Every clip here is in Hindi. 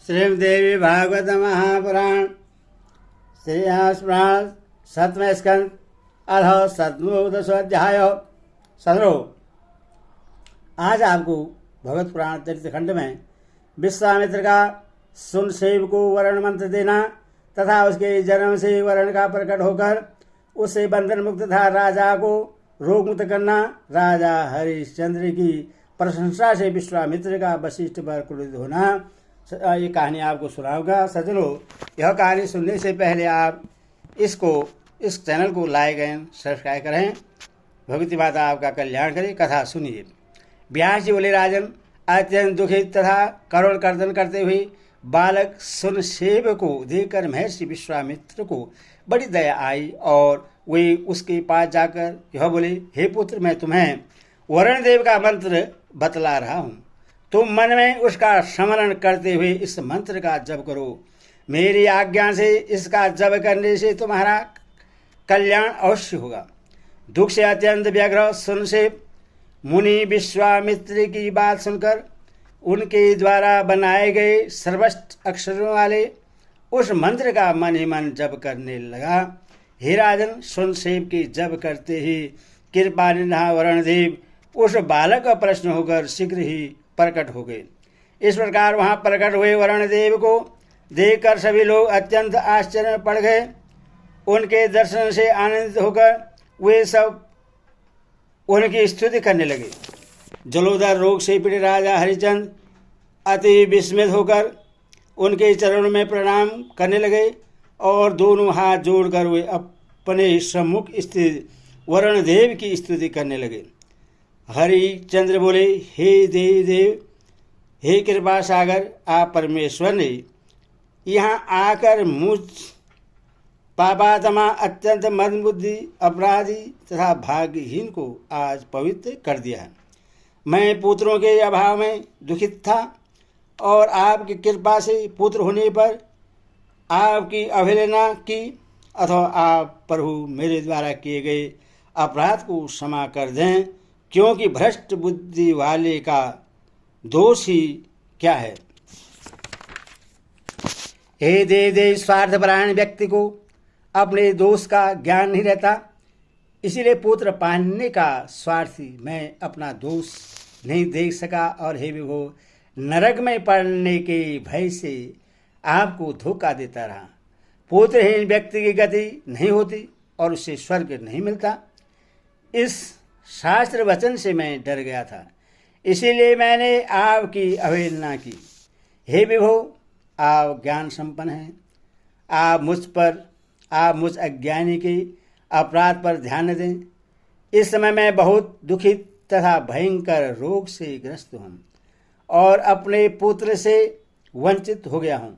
श्रीमद्देवी भागवत महापुराण श्रीहस्पुराण सतम स्कंद अथ सतमोदशोध्याय सदरो। आज आपको भगवत पुराण चरित्र खंड में विश्वामित्र का सुनसेव को वर्ण मंत्र देना तथा उसके जन्म से वर्ण का प्रकट होकर उससे बंधन मुक्त तथा राजा को रोग मुक्त करना, राजा हरिश्चंद्र की प्रशंसा से विश्वामित्र का वशिष्ठ पर क्रोधित होना, ये कहानी आपको सुनाऊंगा। सज्जनों, यह कहानी सुनने से पहले आप इस चैनल को लाइक एंड सब्सक्राइब करें। भगवती माता आपका कल्याण करे। कथा सुनिए। व्यास जी बोले, राजन, अत्यंत दुखित तथा करुण कर्तन करते हुए बालक सुनसेव को देखकर महर्षि विश्वामित्र को बड़ी दया आई और वे उसके पास जाकर यह बोले, हे पुत्र, मैं तुम्हें वरुणदेव का मंत्र बतला रहा हूँ। तुम मन में उसका स्मरण करते हुए इस मंत्र का जप करो। मेरी आज्ञा से इसका जप करने से तुम्हारा कल्याण अवश्य होगा। दुख से अत्यंत व्यग्र सुनसेव मुनि विश्वामित्र की बात सुनकर उनके द्वारा बनाए गए सर्वश्रेष्ठ अक्षरों वाले उस मंत्र का मन ही मन जप करने लगा। हे राजन, सुनसेव की जप करते ही कृपानिधि वरुणदेव उस बालक का प्रश्न होकर शीघ्र ही प्रकट हो गए। इस प्रकार वहां प्रकट हुए वरुणदेव को देखकर सभी लोग अत्यंत आश्चर्य में पड़ गए। उनके दर्शन से आनंदित होकर वे सब उनकी स्तुति करने लगे। जलोदर रोग से पीड़ित राजा हरिचंद्र अति विस्मित होकर उनके चरणों में प्रणाम करने लगे और दोनों हाथ जोड़कर वे अपने सम्मुख स्थित वरुणदेव की स्तुति करने लगे। हरिचंद्र बोले, हे देव, हे कृपा सागर, आप परमेश्वर ने यहाँ आकर मुझ पापात्मा अत्यंत मंदबुद्धि अपराधी तथा भाग्यहीन को आज पवित्र कर दिया है। मैं पुत्रों के अभाव में दुखित था और आपकी कृपा से पुत्र होने पर आपकी अवहेलना की, अथवा आप प्रभु मेरे द्वारा किए गए अपराध को क्षमा कर दें, क्योंकि भ्रष्ट बुद्धि वाले का दोष ही क्या है। हे देव, स्वार्थपरायण व्यक्ति को अपने दोष का ज्ञान नहीं रहता, इसीलिए पुत्र पाने का स्वार्थी मैं अपना दोष नहीं देख सका और हे विभो, नरक में पड़ने के भय से आपको धोखा देता रहा। पुत्रहीन व्यक्ति की गति नहीं होती और उससे स्वर्ग नहीं मिलता। इस शास्त्र वचन से मैं डर गया था, इसीलिए मैंने आपकी अवहेलना की। हे विभो, आप ज्ञान संपन्न हैं, आप मुझ अज्ञानी के अपराध पर ध्यान दें। इस समय मैं बहुत दुखित तथा भयंकर रोग से ग्रस्त हूँ और अपने पुत्र से वंचित हो गया हूँ।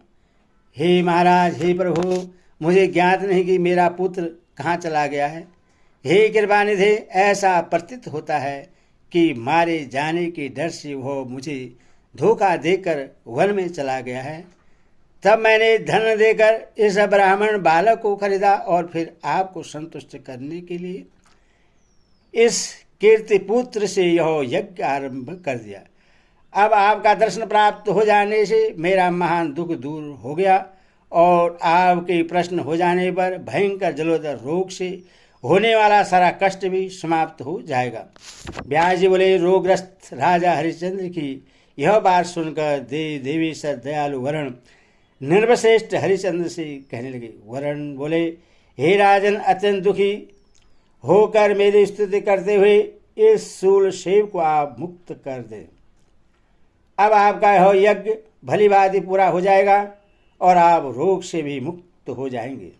हे महाराज, हे प्रभु, मुझे ज्ञात नहीं कि मेरा पुत्र कहाँ चला गया है। हे कृपानिधि, ऐसा प्रतीत होता है कि मारे जाने के डर से वह मुझे धोखा देकर वन में चला गया है। तब मैंने धन देकर इस ब्राह्मण बालक को खरीदा और फिर आपको संतुष्ट करने के लिए इस कीर्ति पुत्र से यह यज्ञ आरंभ कर दिया। अब आपका दर्शन प्राप्त हो जाने से मेरा महान दुख दूर हो गया और आपके प्रश्न हो जाने पर भयंकर जलोदर रोग से होने वाला सारा कष्ट भी समाप्त हो जाएगा। व्यास जी बोले, रोगग्रस्त राजा हरिश्चंद्र की यह बात सुनकर देवी सर दयालु वरुण निर्वश्रेष्ठ हरिश्चंद्र से कहने लगे। वरुण बोले, हे राजन, अत्यंत दुखी होकर मेरी स्तुति करते हुए इस शूलसेव को आप मुक्त कर दें। अब आपका यह यज्ञ भली भांति पूरा हो जाएगा और आप रोग से भी मुक्त हो जाएंगे।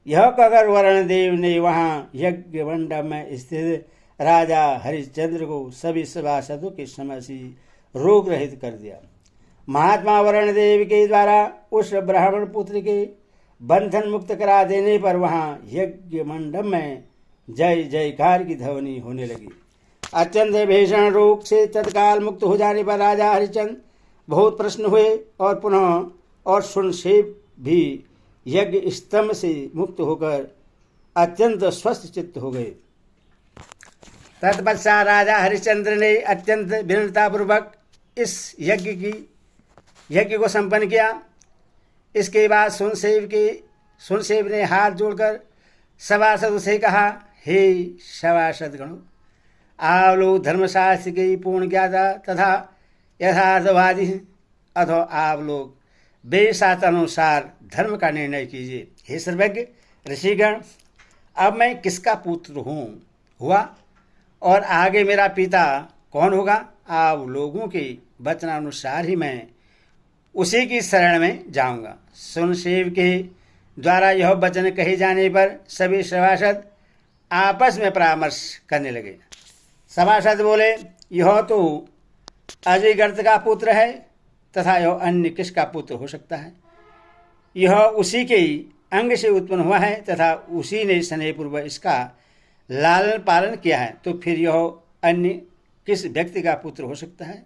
यह कहकर वरुणदेव ने वहाँ यज्ञ मंडप में स्थित राजा हरिश्चंद्र को सभी सभासदों के समक्ष ही रोग रहित कर दिया। महात्मा वरुणदेव के द्वारा उस ब्राह्मण पुत्र के बंधन मुक्त करा देने पर वहाँ यज्ञ मंडप में जय जयकार की ध्वनि होने लगी। अत्यंत भीषण रोग से तत्काल मुक्त हो जाने पर राजा हरिश्चंद्र बहुत प्रसन्न हुए और पुनः और सुनसेव भी यज्ञ स्तंभ से मुक्त होकर अत्यंत स्वस्थ चित्त हो गए। तत्पश्चात राजा हरिश्चंद्र ने अत्यंत विनम्रतापूर्वक इस यज्ञ की यज्ञ को संपन्न किया। इसके बाद सुनसेव ने हाथ जोड़कर सभासदों से कहा, हे सभासद गणों, आप लोग धर्मशास्त्र के पूर्ण ज्ञाता तथा यथार्थवादी हैं, अथवा आप लोग वेदशास्त्रानुसार धर्म का निर्णय कीजिए। हे सर्वज्ञ ऋषिगण, अब मैं किसका पुत्र हुआ और आगे मेरा पिता कौन होगा? आप लोगों के वचनानुसार ही मैं उसी की शरण में जाऊंगा। सुनसेव के द्वारा यह वचन कहे जाने पर सभी सभासद आपस में परामर्श करने लगे। सभासद बोले, यह तो अजयगर्त का पुत्र है तथा यह अन्य किसका पुत्र हो सकता है? यह उसी के अंग से उत्पन्न हुआ है तथा उसी ने स्नेहपूर्वक इसका लालन पालन किया है, तो फिर यह अन्य किस व्यक्ति का पुत्र हो सकता है?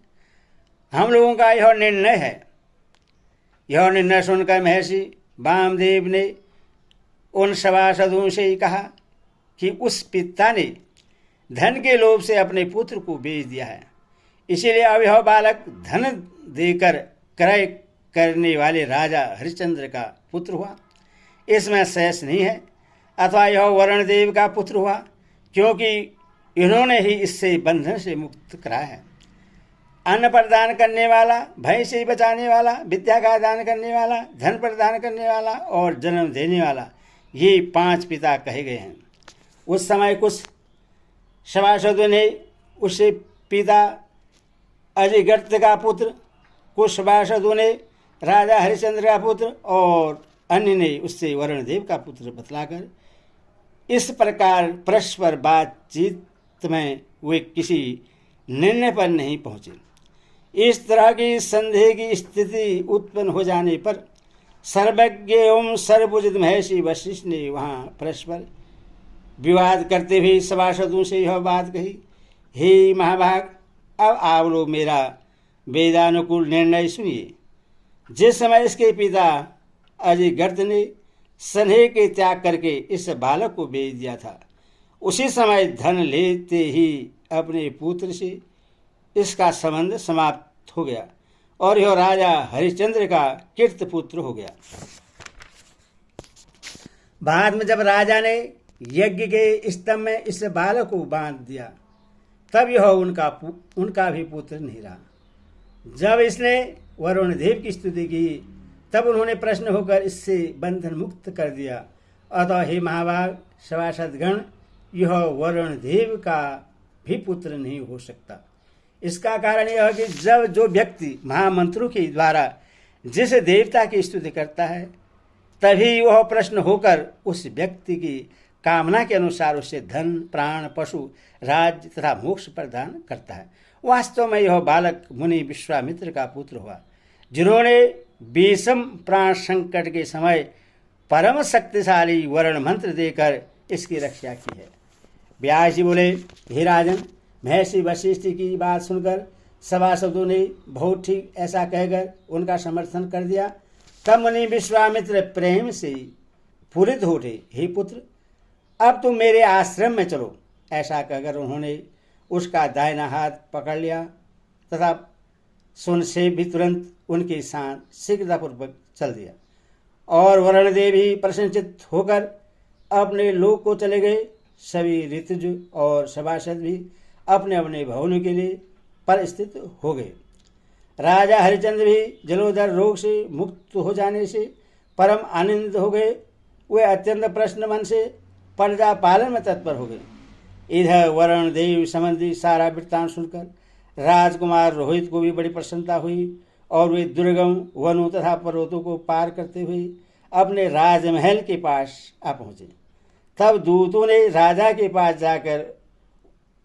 हम लोगों का यह निर्णय है। यह निर्णय सुनकर महर्षि वामदेव ने उन सभासदों से कहा कि उस पिता ने धन के लोभ से अपने पुत्र को बेच दिया है, इसीलिए अब यह बालक धन देकर क्रय करने वाले राजा हरिश्चंद्र का पुत्र हुआ। इसमें शेष नहीं है। अथवा यह वरुण देव का पुत्र हुआ, क्योंकि इन्होंने ही इससे बंधन से मुक्त कराया है। अन्न प्रदान करने वाला, भय से बचाने वाला, विद्या का दान करने वाला, धन प्रदान करने वाला और जन्म देने वाला, ये 5 पिता कहे गए हैं। उस समय कुछ सभासदों ने उससे पिता अजयगर्त का पुत्र, कुछ सभासदों ने राजा हरिश्चंद्र का पुत्र और अन्य ने उससे वरुण देव का पुत्र बतलाकर इस प्रकार परस्पर बातचीत में वे किसी निर्णय पर नहीं पहुंचे। इस तरह की संदेह की स्थिति उत्पन्न हो जाने पर सर्वज्ञ एवं सर्वपूजित महर्षि वशिष्ठ ने वहाँ परस्पर विवाद करते हुए सभासदों से यह बात कही, हे महाभाग, अब आप लोग मेरा वेदानुकूल निर्णय सुनिए। जिस समय इसके पिता अजयगर्त ने स्नेह के त्याग करके इस बालक को बेच दिया था, उसी समय धन लेते ही अपने पुत्र से इसका संबंध समाप्त हो गया और यह राजा हरिश्चंद्र का कीर्त पुत्र हो गया। बाद में जब राजा ने यज्ञ के स्तंभ में इस बालक को बांध दिया, तब यह उनका भी पुत्र नहीं रहा। जब इसने वरुण देव की स्तुति की, तब उन्होंने प्रश्न होकर इससे बंधन मुक्त कर दिया। अतः हे महाभाग सभासदगण, यह वरुण देव का भी पुत्र नहीं हो सकता। इसका कारण यह कि जब जो व्यक्ति महामंत्रों के द्वारा जिस देवता की स्तुति करता है, तभी वह प्रश्न होकर उस व्यक्ति की कामना के अनुसार उसे धन, प्राण, पशु, राज्य तथा मोक्ष प्रदान करता है। वास्तव में यह बालक मुनि विश्वामित्र का पुत्र हुआ, जिन्होंने विषम प्राण संकट के समय परम शक्तिशाली वर्ण मंत्र देकर इसकी रक्षा की है। व्यास जी बोले, हे राजन, महर्षि वशिष्ठ की बात सुनकर सभासदों ने बहुत ठीक ऐसा कहकर उनका समर्थन कर दिया। तब मुनि विश्वामित्र प्रेम से पूरित हो उठे, हे पुत्र, अब तुम मेरे आश्रम में चलो। ऐसा कहकर उन्होंने उसका दाहिना हाथ पकड़ लिया तथा सुनसेव भी तुरंत उनके साथ शीघ्रतापूर्वक चल दिया और वरुणदेव भी प्रसन्नचित्त होकर अपने लोक को चले गए। सभी ऋतुज और सभासद भी अपने अपने भवनों के लिए परिस्थित हो गए। राजा हरिश्चंद्र भी जलोदर रोग से मुक्त हो जाने से परम आनंदित हो गए। वे अत्यंत प्रसन्न मन से प्रजा पालन में तत्पर हो गए। इधर वरुण देव संबंधी सारा वृत्तांत सुनकर राजकुमार रोहित को भी बड़ी प्रसन्नता हुई और वे दुर्गम वनों तथा पर्वतों को पार करते हुए अपने राजमहल के पास आ पहुँचे। तब दूतों ने राजा के पास जाकर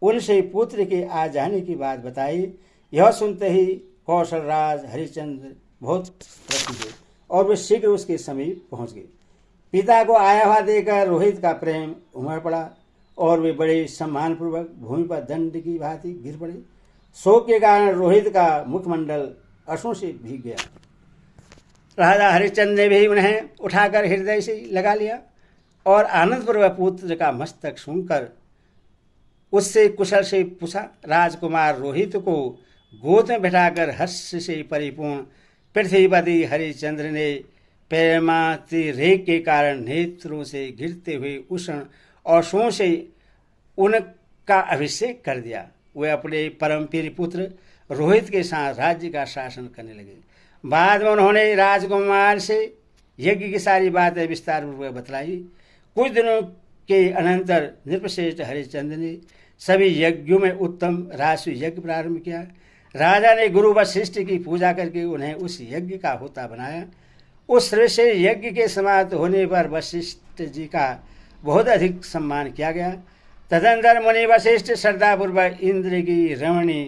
उनसे पुत्र के आ जाने की बात बताई। यह सुनते ही कौशलराज हरिश्चंद्र बहुत प्रसन्न हुए और वे शीघ्र उसके समीप पहुंच गए। पिता को आया हुआ देखकर रोहित का प्रेम उमड़ पड़ा और वे बड़े सम्मानपूर्वक भूमि पर दंड की भांति गिर पड़े। शोक के कारण रोहित का मुखमंडल अश्रु से भीग गया। राजा हरिश्चंद्र ने भी उन्हें उठाकर हृदय से लगा लिया और आनंदपूर्वक पुत्र का मस्तक सुनकर उससे कुशल से पूछा। राजकुमार रोहित को गोद में बैठाकर हर्ष से परिपूर्ण पृथ्वीपति हरिश्चंद्र ने प्रेमातिरेक के कारण नेत्रों से गिरते हुए उष्ण आंसुओं से उनका अभिषेक कर दिया। वे अपने परम प्रिय पुत्र रोहित के साथ राज्य का शासन करने लगे। बाद में उन्होंने राजकुमार से यज्ञ की सारी बातें विस्तार पूर्वक बतलाई। कुछ दिनों के अनंतर नृपश्रेष्ठ हरिश्चंद्र ने सभी यज्ञों में उत्तम राजस्व यज्ञ प्रारंभ किया। राजा ने गुरु वशिष्ठ की पूजा करके उन्हें उस यज्ञ का होता बनाया। उस श्रेष्ठ यज्ञ के समाप्त होने पर वशिष्ठ जी का बहुत अधिक सम्मान किया गया। तदनंतर मुनि वशिष्ठ श्रद्धापूर्वक इंद्र की रमणी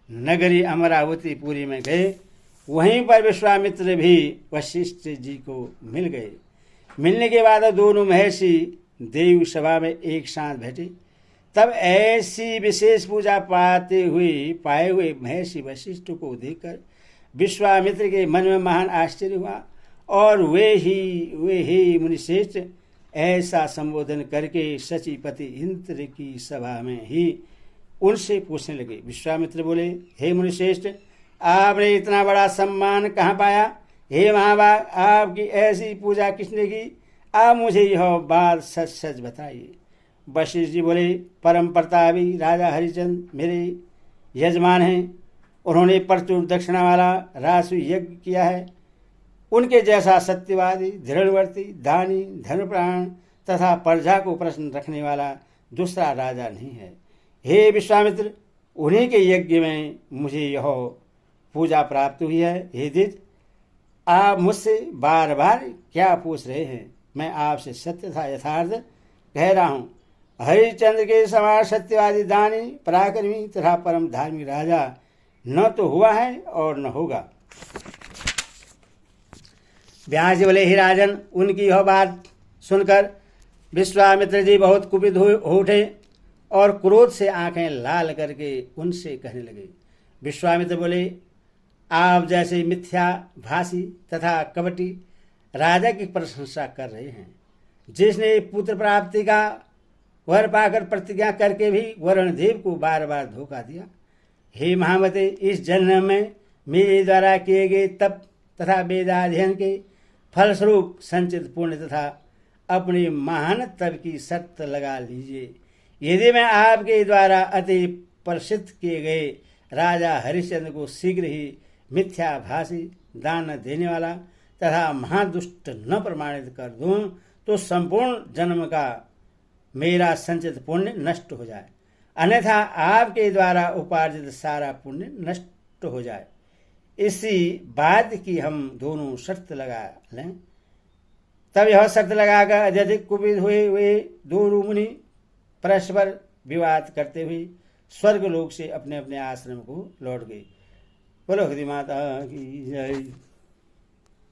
नगरी अमरावती पुरी में गए। वहीं पर विश्वामित्र भी वशिष्ठ जी को मिल गए। मिलने के बाद दोनों महर्षि देव सभा में एक साथ बैठे। तब ऐसी विशेष पूजा पाए हुए महर्षि वशिष्ठ को देखकर विश्वामित्र के मन में महान आश्चर्य हुआ और वे ही मुनिश्रेष्ठ ऐसा संबोधन करके सचिपति इंद्र की सभा में ही उनसे पूछने लगे। विश्वामित्र बोले, हे मुनिश्रेष्ठ, आपने इतना बड़ा सम्मान कहाँ पाया? हे महाभाग, आपकी ऐसी पूजा किसने की? आप मुझे यह बात सच सच बताइए। वशिष्ठ जी बोले, परम प्रतापी राजा हरिश्चंद्र मेरे यजमान हैं। उन्होंने प्रचुर दक्षिणा वाला राजस्व यज्ञ किया है। उनके जैसा सत्यवादी, दृढ़वर्ती, दानी, धर्मप्राण तथा प्रजा को प्रश्न रखने वाला दूसरा राजा नहीं है। हे विश्वामित्र, उन्हीं के यज्ञ में मुझे यह पूजा प्राप्त हुई है। हे दित, आप मुझसे बार बार क्या पूछ रहे हैं? मैं आपसे सत्य तथा यथार्थ कह रहा हूँ। हरिश्चंद्र के समान सत्यवादी, दानी, पराक्रमी तथा परम धार्मिक राजा न तो हुआ है और न होगा। व्यास जी बोले, हे राजन, उनकी यह बात सुनकर विश्वामित्र जी बहुत कुपित हो उठे और क्रोध से आंखें लाल करके उनसे कहने लगे। विश्वामित्र बोले, आप जैसे मिथ्या भाषी तथा कपटी राजा की प्रशंसा कर रहे हैं, जिसने पुत्र प्राप्ति का वर पाकर प्रतिज्ञा करके भी वरुणदेव को बार बार धोखा दिया। हे महामते, इस जन्म में मेरे द्वारा किए गए तप तथा वेदाध्ययन के फलस्वरूप संचित पुण्य तथा अपनी महान तप की शर्त लगा लीजिए। यदि मैं आपके द्वारा अति प्रसिद्ध किए गए राजा हरिश्चंद्र को शीघ्र ही मिथ्याभाषी, दान देने वाला तथा महादुष्ट न प्रमाणित कर दूं तो संपूर्ण जन्म का मेरा संचित पुण्य नष्ट हो जाए, अन्यथा आपके द्वारा उपार्जित सारा पुण्य नष्ट हो जाए। इसी बात की हम दोनों शर्त लगा लें। तब यह शर्त लगाकर अत्यधिक कुपित हुए दोनों मुनि परस्पर विवाद करते हुए स्वर्ग लोक से अपने अपने आश्रम को लौट गए। बोलो हरि माता की जय।